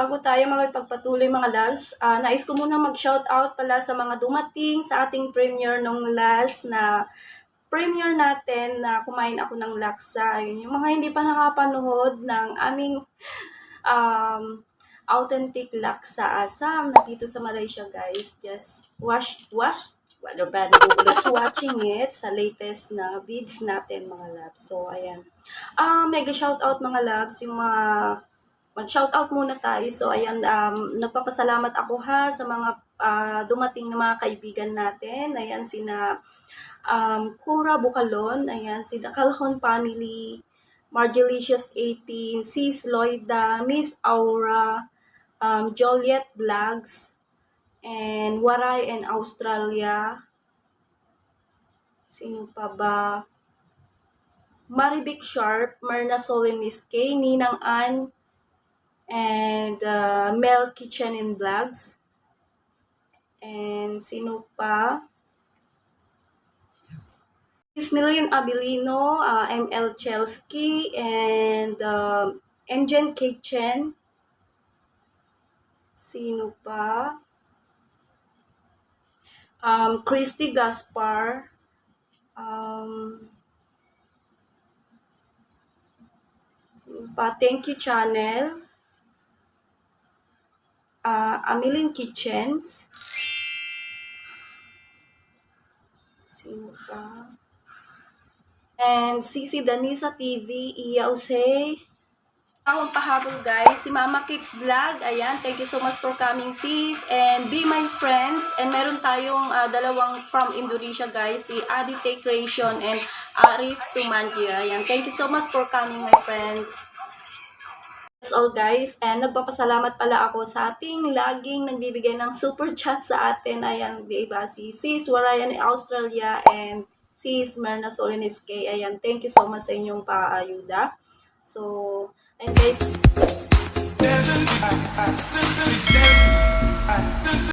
bago tayo makipagpatuloy mga loves, nais ko muna mag-shoutout pala sa mga dumating sa ating premiere nung last na premiere natin na kumain ako ng laksa. Yung mga hindi pa nakapanood ng aming authentic laksa ASSAM na dito sa Malaysia, guys. Just watching it sa latest na vids natin mga loves. So, ayan. Mega shoutout mga loves, yung mga mag-shoutout muna tayo. So, ayan, nagpapasalamat ako sa mga dumating na mga kaibigan natin. Ayan, sina Kura Bukalon, ayan, sina Calhoun Family, Margelicious 18, Sis Loida, Miss Aura, Joliet Vlogs, and Waray and Australia. Sino pa ba? Maribik Sharp, Myrna Solinis K, Ninang Ann, and Mel Kitchen and Vlogs. And sino pa? Ismilin Abilino, ML Chelsky, and Engine Kitchen. Sino pa? Christy Gaspar. Sino pa? Thank You Channel. Amilin Kitchens. Sino pa? And Sisi Danisa TV, Iya Usay. Akong pahabol guys, si Mama Kids Vlog. Ayan, thank you so much for coming sis. And Be My Friends. And meron tayong dalawang from Indonesia guys, si Adite Creation and Arif Tumanjia. Ayan, thank you so much for coming my friends. That's all guys, and nagpapasalamat pala ako sa ating laging nagbibigay ng super chat sa atin. Ayan, diba, si Sis Warayan Australia and Sis Myrna Solinis K. Ayan, thank you so much sa inyong paayuda. So, and guys,